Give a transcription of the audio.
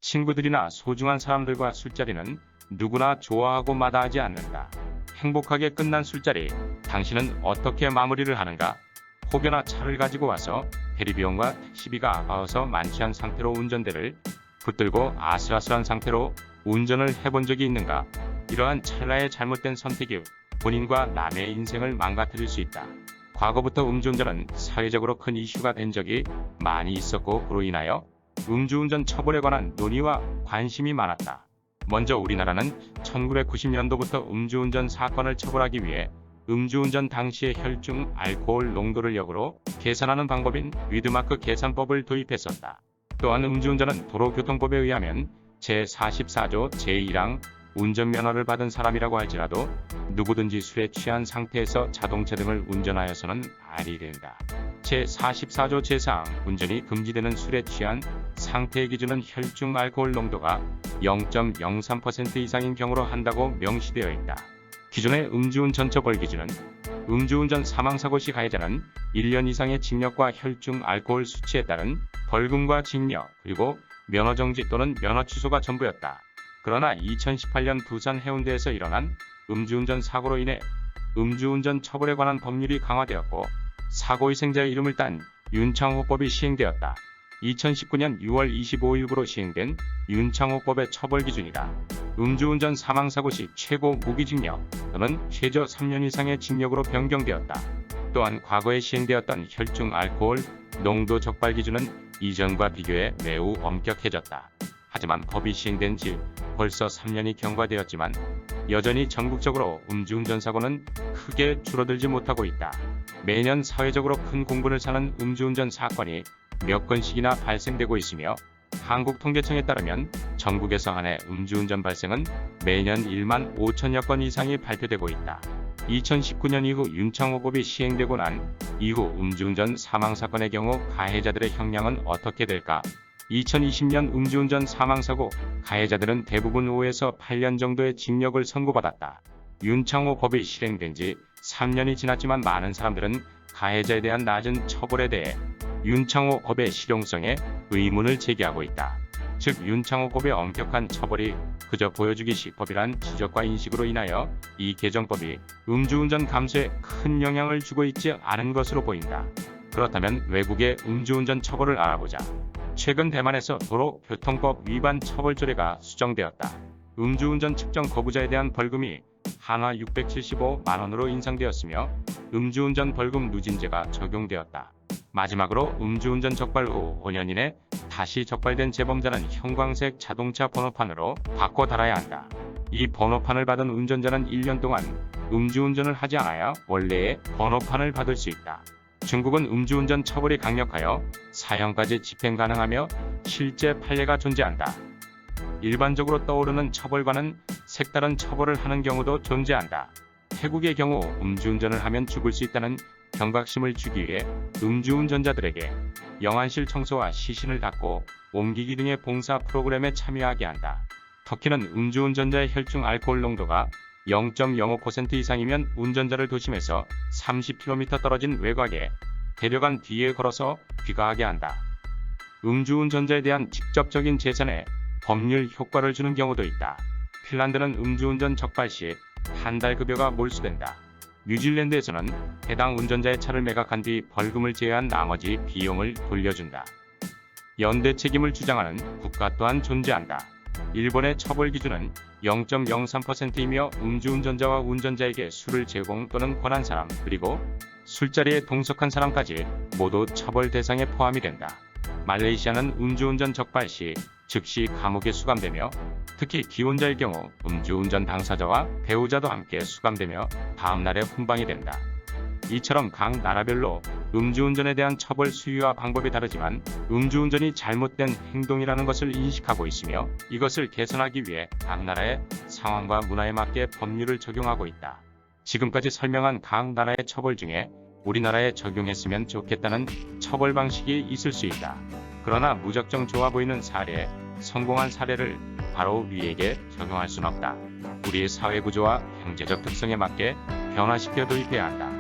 친구들이나 소중한 사람들과 술자리는 누구나 좋아하고 마다하지 않는다. 행복하게 끝난 술자리, 당신은 어떻게 마무리를 하는가? 혹여나 차를 가지고 와서 대리비용과 택시비가 아까워서 만취한 상태로 운전대를 붙들고 아슬아슬한 상태로 운전을 해본 적이 있는가? 이러한 찰나의 잘못된 선택이 본인과 남의 인생을 망가뜨릴 수 있다. 과거부터 음주운전은 사회적으로 큰 이슈가 된 적이 많이 있었고, 그로 인하여 음주운전 처벌에 관한 논의와 관심이 많았다. 먼저 우리나라는 1990년도부터 음주운전 사건을 처벌하기 위해 음주운전 당시의 혈중 알코올 농도를 역으로 계산하는 방법인 위드마크 계산법을 도입했었다. 또한 음주운전은 도로교통법에 의하면 제44조 제1항 운전면허를 받은 사람이라고 할지라도 누구든지 술에 취한 상태에서 자동차 등을 운전하여서는 아니 된다. 제44조 제4항 운전이 금지되는 술에 취한 상태의 기준은 혈중 알코올 농도가 0.03% 이상인 경우로 한다고 명시되어 있다. 기존의 음주운전 처벌 기준은 음주운전 사망사고 시 가해자는 1년 이상의 징역과 혈중 알코올 수치에 따른 벌금과 징역, 그리고 면허정지 또는 면허 취소가 전부였다. 그러나 2018년 부산 해운대에서 일어난 음주운전 사고로 인해 음주운전 처벌에 관한 법률이 강화되었고, 사고 희생자의 이름을 딴 윤창호법이 시행되었다. 2019년 6월 25일부로 시행된 윤창호법의 처벌 기준이다. 음주운전 사망사고 시 최고 무기징역 또는 최저 3년 이상의 징역으로 변경되었다. 또한 과거에 시행되었던 혈중 알코올 농도 적발 기준은 이전과 비교해 매우 엄격해졌다. 하지만 법이 시행된 지 벌써 3년이 경과되었지만 여전히 전국적으로 음주운전 사고는 크게 줄어들지 못하고 있다. 매년 사회적으로 큰 공분을 사는 음주운전 사건이 몇 건씩이나 발생되고 있으며, 한국통계청에 따르면 전국에서 한 해 음주운전 발생은 매년 1만 5천여 건 이상이 발표되고 있다. 2019년 이후 윤창호법이 시행되고 난 이후 음주운전 사망사건의 경우 가해자들의 형량은 어떻게 될까? 2020년 음주운전 사망사고 가해자들은 대부분 5에서 8년 정도의 징역을 선고받았다. 윤창호법이 실행된 지 3년이 지났지만 많은 사람들은 가해자에 대한 낮은 처벌에 대해 윤창호법의 실용성에 의문을 제기하고 있다. 즉, 윤창호법의 엄격한 처벌이 그저 보여주기식 법이란 지적과 인식으로 인하여 이 개정법이 음주운전 감소에 큰 영향을 주고 있지 않은 것으로 보인다. 그렇다면 외국의 음주운전 처벌을 알아보자. 최근 대만에서 도로교통법 위반 처벌조례가 수정되었다. 음주운전 측정 거부자에 대한 벌금이 한화 675만 원으로 인상되었으며 음주운전 벌금 누진제가 적용되었다. 마지막으로 음주운전 적발 후 5년 이내 다시 적발된 재범자는 형광색 자동차 번호판으로 바꿔 달아야 한다. 이 번호판을 받은 운전자는 1년 동안 음주운전을 하지 않아야 원래의 번호판을 받을 수 있다. 중국은 음주운전 처벌이 강력하여 사형까지 집행 가능하며 실제 판례가 존재한다. 일반적으로 떠오르는 처벌과는 색다른 처벌을 하는 경우도 존재한다. 태국의 경우 음주운전을 하면 죽을 수 있다는 경각심을 주기 위해 음주운전자들에게 영안실 청소와 시신을 닦고 옮기기 등의 봉사 프로그램에 참여하게 한다. 터키는 음주운전자의 혈중 알코올 농도가 0.05% 이상이면 운전자를 도심에서 30km 떨어진 외곽에 데려간 뒤에 걸어서 귀가하게 한다. 음주운전자에 대한 직접적인 제산에 법률 효과를 주는 경우도 있다. 핀란드는 음주운전 적발 시 한 달 급여가 몰수된다. 뉴질랜드에서는 해당 운전자의 차를 매각한 뒤 벌금을 제외한 나머지 비용을 돌려준다. 연대 책임을 주장하는 국가 또한 존재한다. 일본의 처벌 기준은 0.03%이며 음주운전자와 운전자에게 술을 제공 또는 권한 사람, 그리고 술자리에 동석한 사람까지 모두 처벌 대상에 포함이 된다. 말레이시아는 음주운전 적발 시 즉시 감옥에 수감되며, 특히 기혼자일 경우 음주운전 당사자와 배우자도 함께 수감되며 다음날에 훈방이 된다. 이처럼 각 나라별로 음주운전에 대한 처벌 수위와 방법이 다르지만 음주운전이 잘못된 행동이라는 것을 인식하고 있으며, 이것을 개선하기 위해 각 나라의 상황과 문화에 맞게 법률을 적용하고 있다. 지금까지 설명한 각 나라의 처벌 중에 우리나라에 적용했으면 좋겠다는 처벌 방식이 있을 수 있다. 그러나 무작정 좋아 보이는 사례, 성공한 사례를 바로 우리에게 적용할 수는 없다. 우리의 사회 구조와 경제적 특성에 맞게 변화시켜 도입해야 한다.